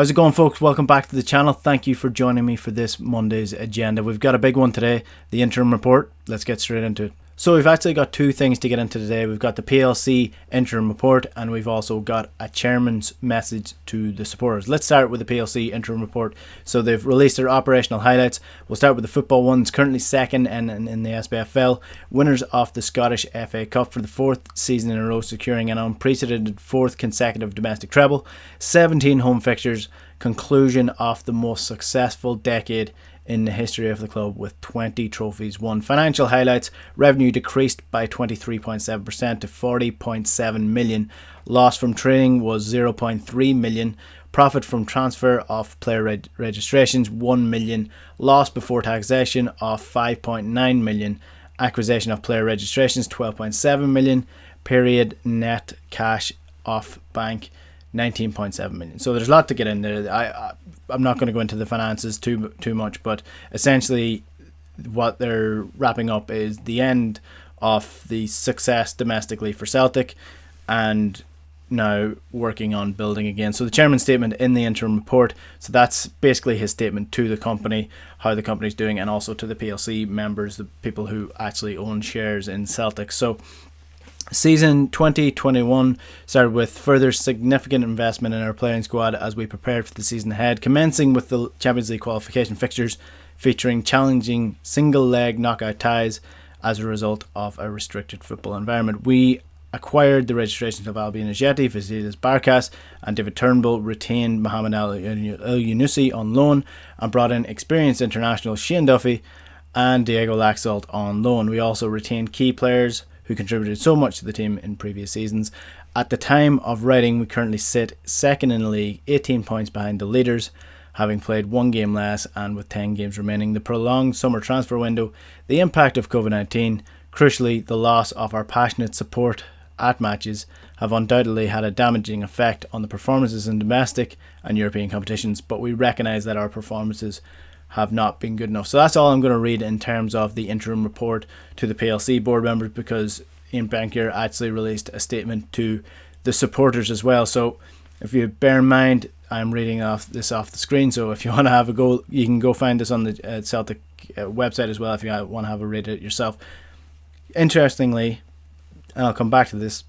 How's it going, folks? Welcome back to the channel. Thank you for joining me for this Monday's agenda. We've got a big one today, the interim report. Let's get straight into it. So we've actually got two things to get into today. We've got the PLC interim report and we've also got a chairman's message to the supporters. Let's start with the PLC interim report. So they've released their operational highlights. We'll start with the football ones. Currently second in the SPFL. Winners of the Scottish FA Cup for the fourth season in a row, securing an unprecedented fourth consecutive domestic treble. 17 home fixtures. Conclusion of the most successful decade in the history of the club with 20 trophies won. Financial highlights: revenue decreased by 23.7% to 40.7 million. Loss from trading was 0.3 million. Profit from transfer of player registrations 1 million. Loss before taxation of 5.9 million. Acquisition of player registrations 12.7 million. Period net cash off bank 19.7 million. So there's a lot to get in there. I'm not going to go into the finances too much, but essentially what they're wrapping up is the end of the success domestically for Celtic and now working on building again. So the chairman's statement in the interim report, so that's basically his statement to the company, how the company's doing, and also to the PLC members, the people who actually own shares in Celtic. So season 2021 started with further significant investment in our playing squad as we prepared for the season ahead, commencing with the Champions League qualification fixtures featuring challenging single-leg knockout ties as a result of a restricted football environment. We acquired the registrations of Albion Ajeti, Vasilis Barkas and David Turnbull, retained Mohamed El Yunusi on loan and brought in experienced international Shane Duffy and Diego Laxalt on loan. We also retained key players who contributed so much to the team in previous seasons. At the time of writing, we currently sit second in the league, 18 points behind the leaders, having played one game less and with 10 games remaining. The prolonged summer transfer window, the impact of COVID-19, crucially the loss of our passionate support at matches, have undoubtedly had a damaging effect on the performances in domestic and European competitions, but we recognise that our performances have not been good enough. So that's all I'm going to read in terms of the interim report to the PLC board members, because Ian Bankier actually released a statement to the supporters as well. So if you bear in mind, I'm reading this off the screen, so if you want to have a go, you can go find this on the Celtic website as well if you want to have a read it yourself. Interestingly, and I'll come back to this,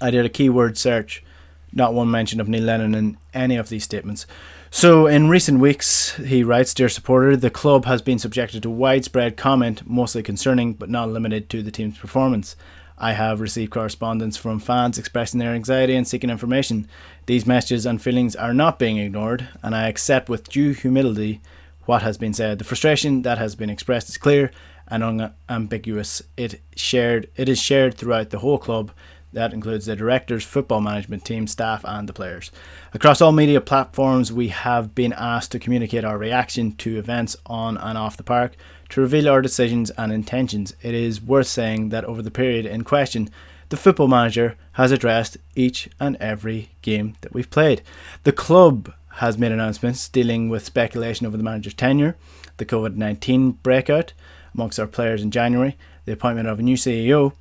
I did a keyword search, not one mention of Neil Lennon in any of these statements. So in recent weeks, he writes, "Dear supporter, the club has been subjected to widespread comment, mostly concerning but not limited to the team's performance. I have received correspondence from fans expressing their anxiety and seeking information. These messages and feelings are not being ignored, and I accept with due humility what has been said. The frustration that has been expressed is clear and unambiguous. It is shared throughout the whole club. That includes the directors, football management team, staff and the players. Across all media platforms, we have been asked to communicate our reaction to events on and off the park, to reveal our decisions and intentions. It is worth saying that over the period in question, the football manager has addressed each and every game that we've played. The club has made announcements dealing with speculation over the manager's tenure, the COVID-19 breakout amongst our players in January, the appointment of a new CEO,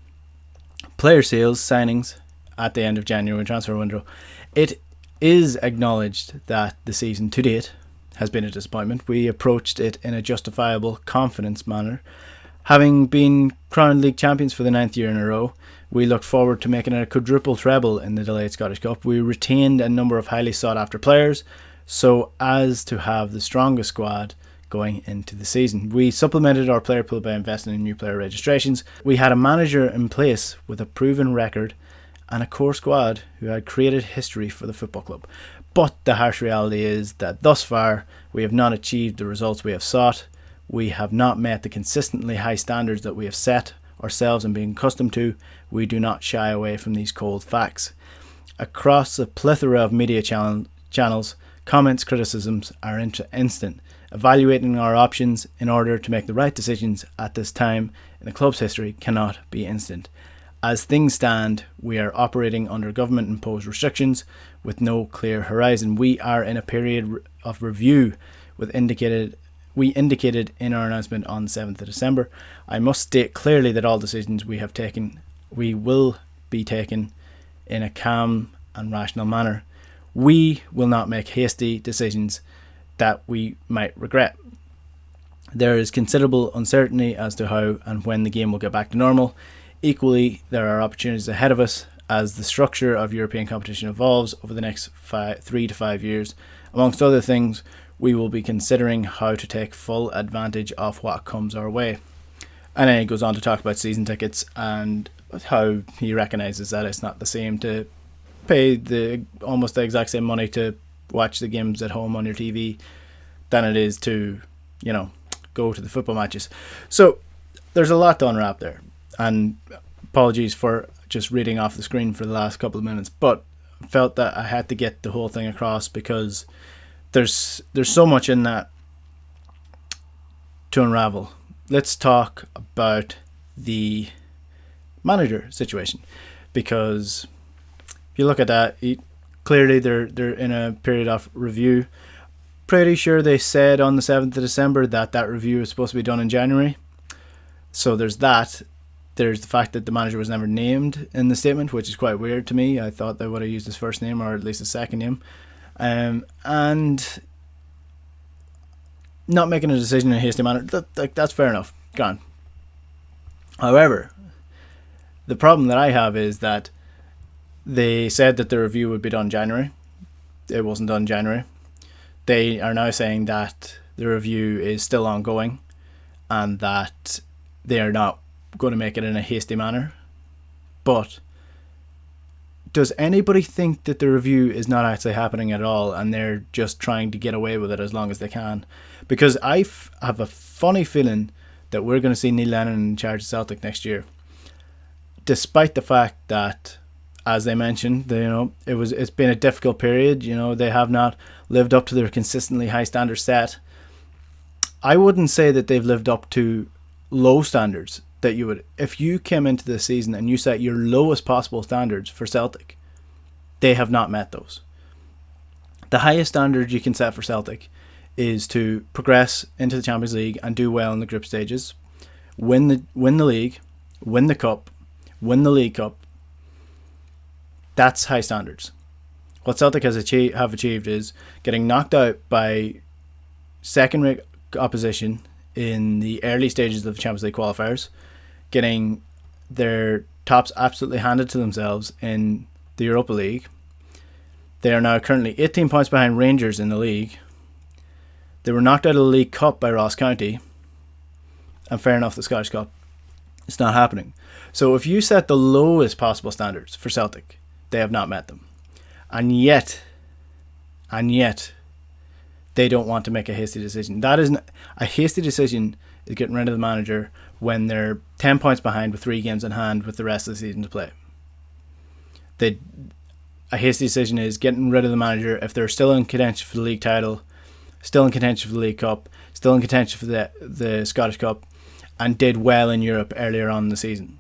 player sales, signings at the end of January transfer window. It is acknowledged that the season to date has been a disappointment. We approached it in a justifiable confidence manner. Having been crowned league champions for the 9th year in a row, we looked forward to making it a quadruple treble in the delayed Scottish Cup. We retained a number of highly sought after players so as to have the strongest squad going into the season. We supplemented our player pool by investing in new player registrations. We had a manager in place with a proven record and a core squad who had created history for the football club. But the harsh reality is that thus far we have not achieved the results we have sought. We have not met the consistently high standards that we have set ourselves and been accustomed to. We do not shy away from these cold facts. Across a plethora of media channels, comments, criticisms are instant. Evaluating our options in order to make the right decisions at this time in the club's history cannot be instant. As things stand, we are operating under government-imposed restrictions with no clear horizon. We are in a period of review we indicated in our announcement on the 7th of December. I must state clearly that all decisions we will be taken in a calm and rational manner. We will not make hasty decisions that we might regret. There is considerable uncertainty as to how and when the game will get back to normal. Equally, there are opportunities ahead of us as the structure of European competition evolves over the next 3 to 5 years. Amongst other things, we will be considering how to take full advantage of what comes our way. And then he goes on to talk about season tickets and how he recognises that it's not the same to pay almost the exact same money to watch the games at home on your TV than it is to, go to the football matches. So there's a lot to unwrap there. And apologies for just reading off the screen for the last couple of minutes, but I felt that I had to get the whole thing across because there's so much in that to unravel. Let's talk about the manager situation, because if you look at that, clearly they're in a period of review. Pretty sure they said on the 7th of December that review is supposed to be done in January. So there's that. There's the fact that the manager was never named in the statement, which is quite weird to me. I thought they would have used his first name or at least his second name. And not making a decision in a hasty manner, that's fair enough. Gone. However, the problem that I have is that they said that the review would be done in January. It wasn't done in January. They are now saying that the review is still ongoing and that they are not going to make it in a hasty manner. But does anybody think that the review is not actually happening at all and they're just trying to get away with it as long as they can? Because I have a funny feeling that we're going to see Neil Lennon in charge of Celtic next year, despite the fact that, as they mentioned, it's been a difficult period. They have not lived up to their consistently high standards set. I wouldn't say that they've lived up to low standards that you would. If you came into the season and you set your lowest possible standards for Celtic, they have not met those. The highest standard you can set for Celtic is to progress into the Champions League and do well in the group stages, win the league, win the cup, win the League Cup. That's high standards. What Celtic have achieved is getting knocked out by second-rate opposition in the early stages of the Champions League qualifiers, getting their tops absolutely handed to themselves in the Europa League. They are now currently 18 points behind Rangers in the league. They were knocked out of the League Cup by Ross County, and fair enough, the Scottish Cup. It's not happening. So if you set the lowest possible standards for Celtic, they have not met them. And yet, they don't want to make a hasty decision. That isn't a hasty decision. Is getting rid of the manager when they're 10 points behind with 3 games in hand with the rest of the season to play. A hasty decision is getting rid of the manager if they're still in contention for the league title, still in contention for the League Cup, still in contention for the Scottish Cup, and did well in Europe earlier on in the season.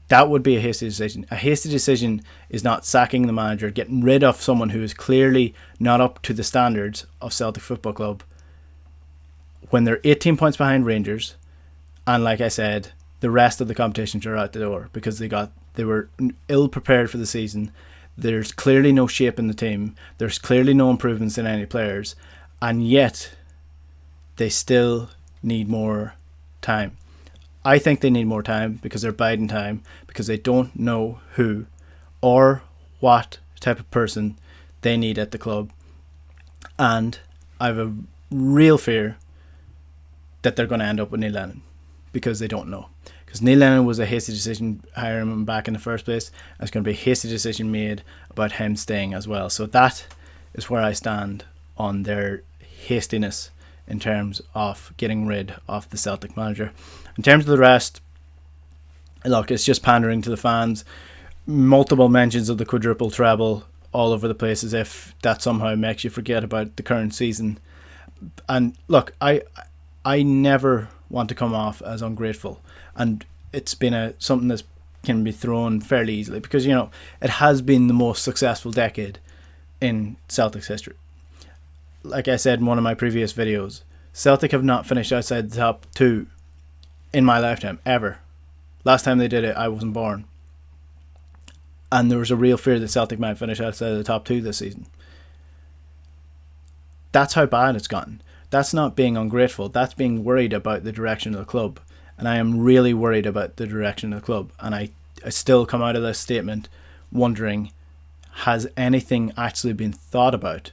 That would be a hasty decision. A hasty decision is not sacking the manager, getting rid of someone who is clearly not up to the standards of Celtic Football Club when they're 18 points behind Rangers, and like I said, the rest of the competitions are out the door because they were ill prepared for the season. There's clearly no shape in the team. There's clearly no improvements in any players, and yet they still need more time. I think they need more time because they're biding time, because they don't know who or what type of person they need at the club. And I have a real fear that they're going to end up with Neil Lennon because they don't know. Because Neil Lennon was a hasty decision hiring him back in the first place, and it's going to be a hasty decision made about him staying as well. So that is where I stand on their hastiness in terms of getting rid of the Celtic manager. In terms of the rest, look, it's just pandering to the fans. Multiple mentions of the quadruple treble all over the place, as if that somehow makes you forget about the current season. And look, I never want to come off as ungrateful, and it's been something that can be thrown fairly easily because it has been the most successful decade in Celtic's history. Like I said in one of my previous videos, Celtic have not finished outside the top 2 in my lifetime, ever. Last time they did it, I wasn't born. And there was a real fear that Celtic might finish outside the top 2 this season. That's how bad it's gotten. That's not being ungrateful. That's being worried about the direction of the club. And I am really worried about the direction of the club. And I still come out of this statement wondering, has anything actually been thought about?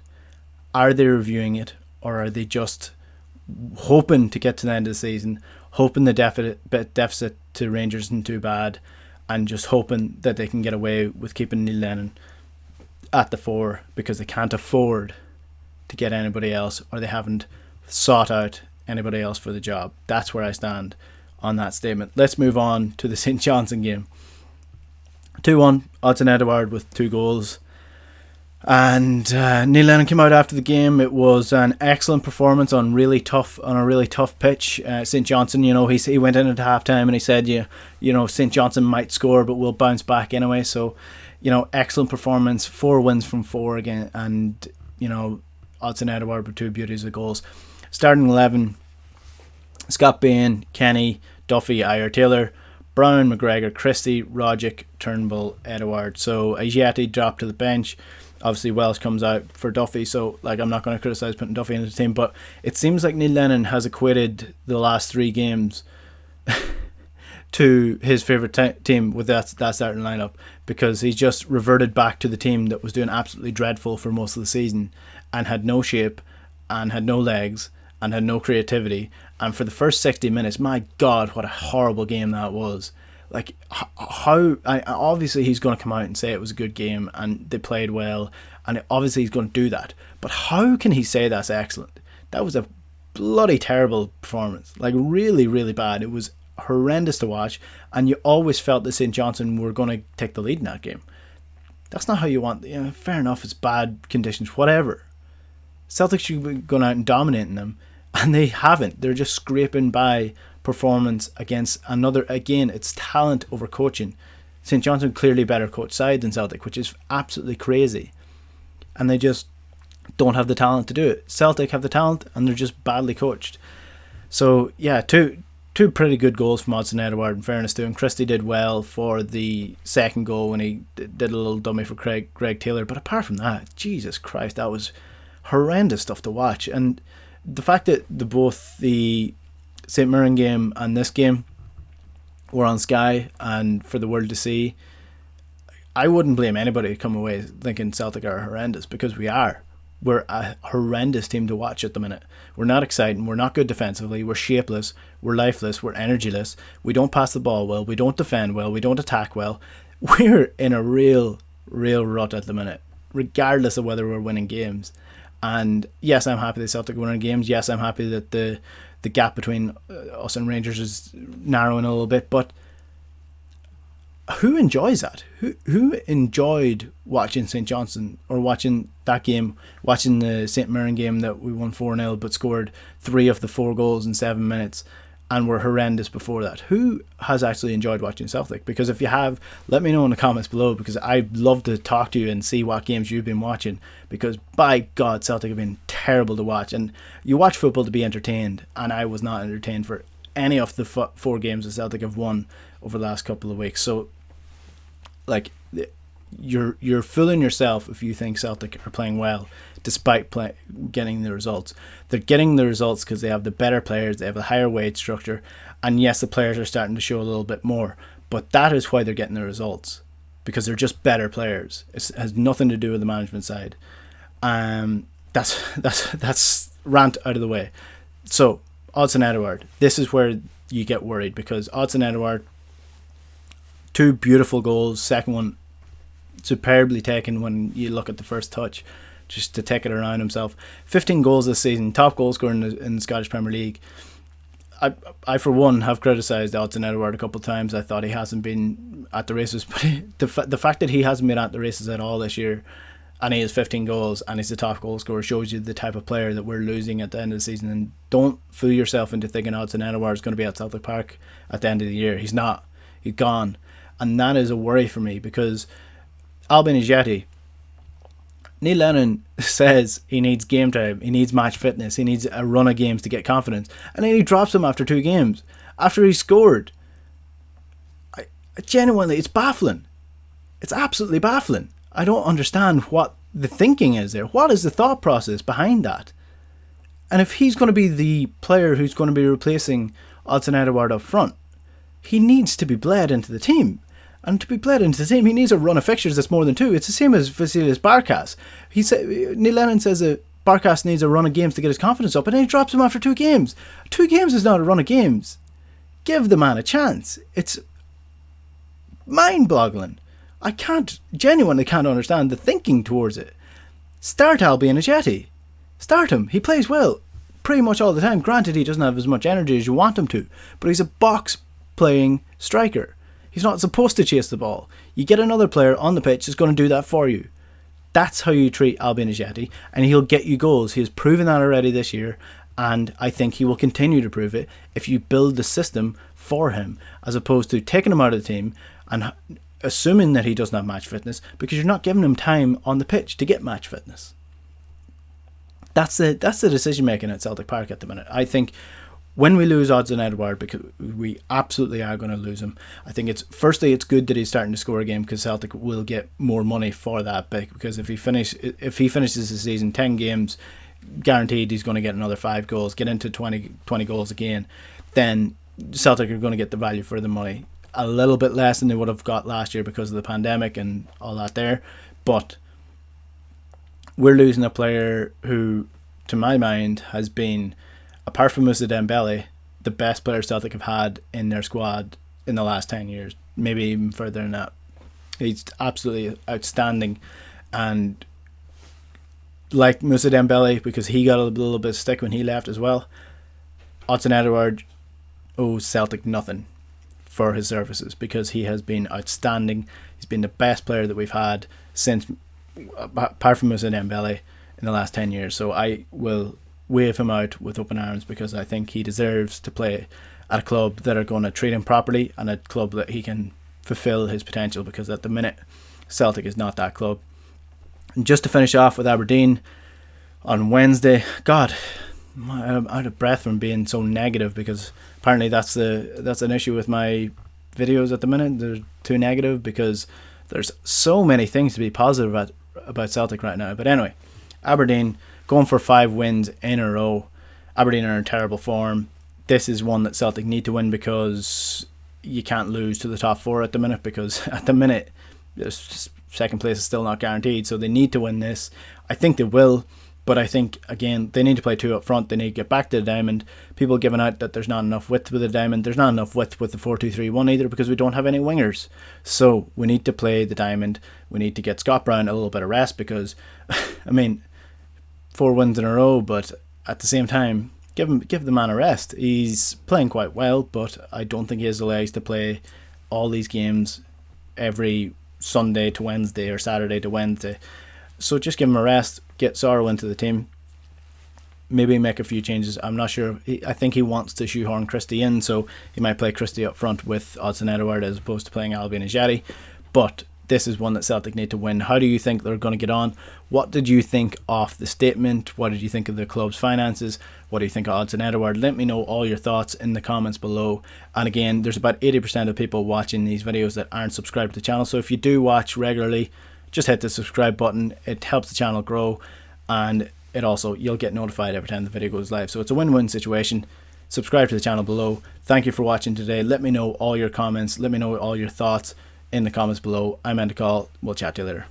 Are they reviewing it, or are they just hoping to get to the end of the season, hoping the deficit to Rangers isn't too bad, and just hoping that they can get away with keeping Neil Lennon at the fore because they can't afford to get anybody else, or they haven't sought out anybody else for the job? That's where I stand on that statement. Let's move on to the St. Johnstone game. 2-1, Odsonne Edouard with 2 goals. And Neil Lennon came out after the game. It was an excellent performance on a really tough pitch. St. Johnstone, he went in at halftime and he said, St. Johnstone might score, but we'll bounce back anyway. So, excellent performance. 4 wins from 4 again, and Odsonne Edouard with 2 beauties of goals. Starting 11: Scott Bain, Kenny, Duffy, Ayer, Taylor, Brown, McGregor, Christie, Rogic, Turnbull, Edouard. So Ajeti dropped to the bench. Obviously Welsh comes out for Duffy, so I'm not going to criticise putting Duffy into the team, but it seems like Neil Lennon has equated the last 3 games to his favourite team with that starting lineup, because he's just reverted back to the team that was doing absolutely dreadful for most of the season and had no shape and had no legs and had no creativity. And for the first 60 minutes, my God, what a horrible game that was. Obviously he's going to come out and say it was a good game and they played well, and obviously he's going to do that, but how can he say that's excellent? That was a bloody terrible performance, really, really bad. It was horrendous to watch, and you always felt that St. Johnstone were going to take the lead in that game. That's not how you want. Fair enough, it's bad conditions, whatever. Celtic should be going out and dominating them, and they haven't. They're just scraping by performance against another. Again, it's talent over coaching. St. Johnstone clearly better coach side than Celtic, which is absolutely crazy, and they just don't have the talent to do it. Celtic have the talent and they're just badly coached. So yeah, two pretty good goals from Odsonne Edouard, in fairness to him. Christie did well for the second goal when he did a little dummy for Greg Taylor, but apart from that, Jesus Christ, that was horrendous stuff to watch. And the fact that both the St. Mirren game and this game were on Sky and for the world to see, I wouldn't blame anybody to come away thinking Celtic are horrendous, because we are. We're a horrendous team to watch at the minute. We're not exciting, we're not good defensively, we're shapeless, we're lifeless, we're energyless, we don't pass the ball well, we don't defend well, we don't attack well. We're in a real rut at the minute, regardless of whether we're winning games. And yes, I'm happy that Celtic are winning games. Yes, I'm happy that the gap between us and Rangers is narrowing a little bit, but who enjoys that? Who enjoyed watching St. Johnstone, or watching that game, watching the St. Mirren game that we won 4-0 but scored 3 of the 4 goals in 7 minutes and were horrendous before that? Who has actually enjoyed watching Celtic? Because if you have, let me know in the comments below, because I'd love to talk to you and see what games you've been watching, because by God, Celtic have been terrible to watch. And you watch football to be entertained, and I was not entertained for any of the 4 games that Celtic have won over the last couple of weeks. So you're fooling yourself if you think Celtic are playing well despite getting the results. They're getting the results because they have the better players, they have a higher wage structure, and yes, the players are starting to show a little bit more, but that is why they're getting the results, because they're just better players. It has nothing to do with the management side. That's rant out of the way. So Odsonne Edouard, this is where you get worried, because Odsonne Edouard, 2 beautiful goals, second one superbly taken when you look at the first touch, just to take it around himself. 15 goals this season, top goal scorer in the Scottish Premier League. I for one have criticised Odsonne Edouard a couple of times. I thought he hasn't been at the races, but the fact that he hasn't been at the races at all this year, and he has 15 goals and he's the top goal scorer, shows you the type of player that we're losing at the end of the season. And don't fool yourself into thinking Odsonne Edouard is going to be at Celtic Park at the end of the year. He's not. He's gone. And that is a worry for me, because Albin Ajeti, Neil Lennon says he needs game time, he needs match fitness, he needs a run of games to get confidence, and then he drops him after 2 games after he scored. Genuinely, it's baffling. It's absolutely baffling. I don't understand what the thinking is there. What is the thought process behind that? And if he's going to be the player who's going to be replacing Odsonne Edouard up front, he needs to be bled into the team. And to be bled into the team, he needs a run of fixtures that's more than 2. It's the same as Vasilis Barkas. He said, Neil Lennon says that Barkas needs a run of games to get his confidence up, and then he drops him after 2 games. 2 games is not a run of games. Give the man a chance. It's mind-boggling. I genuinely can't understand the thinking towards it. Start Albion Ajeti. Start him. He plays well pretty much all the time. Granted, he doesn't have as much energy as you want him to, but he's a box-playing striker. He's not supposed to chase the ball. You get another player on the pitch who's going to do that for you. That's how you treat Albion Ajeti, and he'll get you goals. He has proven that already this year, and I think he will continue to prove it if you build the system for him, as opposed to taking him out of the team and assuming that he doesn't have match fitness, because you're not giving him time on the pitch to get match fitness. That's the decision making at Celtic Park at the minute. I think when we lose Odsonne Edouard, because we absolutely are going to lose him, I think it's good that he's starting to score a game, because Celtic will get more money for that, because if he finishes the season 10 games, guaranteed he's going to get another 5 goals, get into 20 goals again, then Celtic are going to get the value for the money. A little bit less than they would have got last year because of the pandemic and all that there, but we're losing a player who, to my mind, has been, apart from Moussa Dembele, the best player Celtic have had in their squad in the last 10 years, maybe even further than that. He's absolutely outstanding, and like Moussa Dembele, because he got a little bit of stick when he left as well, Odsonne Edouard owes Celtic nothing for his services, because he has been outstanding. He's been the best player that we've had since, apart from Moussa Dembele, in the last 10 years. So I will wave him out with open arms, because I think he deserves to play at a club that are going to treat him properly, and a club that he can fulfill his potential, because at the minute Celtic is not that club. And just to finish off with Aberdeen on Wednesday, God, I'm out of breath from being so negative, because apparently that's an issue with my videos at the minute. They're too negative, because there's so many things to be positive about Celtic right now. But anyway, Aberdeen going for 5 wins in a row. Aberdeen are in terrible form. This is one that Celtic need to win, because you can't lose to the top 4 at the minute, because at the minute second place is still not guaranteed, so they need to win this. I think they will, but I think, again, they need to play 2 up front. They need to get back to the diamond. People giving out that there's not enough width with the diamond. There's not enough width with the 4-2-3-1 either, because we don't have any wingers. So we need to play the diamond. We need to get Scott Brown a little bit of rest, because, I mean, 4 wins in a row, but at the same time, give the man a rest. He's playing quite well, but I don't think he has the legs to play all these games every Sunday to Wednesday or Saturday to Wednesday. So just give him a rest, get Sorrow into the team, maybe make a few changes. I'm not sure. I think he wants to shoehorn Christie in, so he might play Christie up front with Odsonne Edouard as opposed to playing Albion Ajeti. But this is one that Celtic need to win. How do you think they're going to get on? What did you think of the statement? What did you think of the club's finances? What do you think of Odsonne Edouard? Let me know all your thoughts in the comments below. And again, there's about 80% of people watching these videos that aren't subscribed to the channel. So if you do watch regularly, just hit the subscribe button. It helps the channel grow, and it also, you'll get notified every time the video goes live. So it's a win-win situation. Subscribe to the channel below. Thank you for watching today. Let me know all your comments. Let me know all your thoughts in the comments below. I'm Endicall. We'll chat to you later.